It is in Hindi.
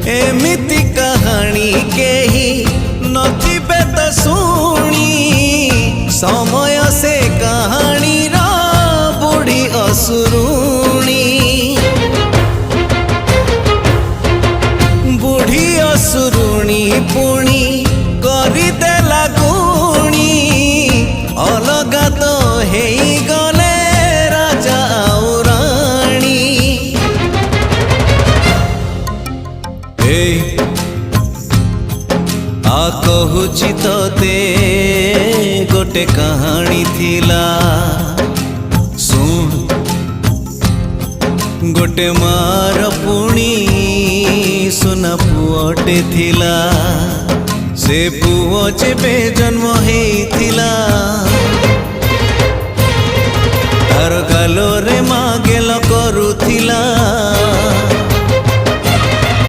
एमिति कहानी केही नथिबे तो शुणी समय से कहानी रा बुढ़ी असुरुणी बुढ़ी असुरुणी पुणी करदेला गुणी अलगा तो हेई गले राजा और राणी आ कहूची तोते गोटे कहानी थिला सुन गोटे मार पुणी सुना पुअटे थिला से पुओ जेबे जन्म हेइथिला तार गालोरे मागेल करूथि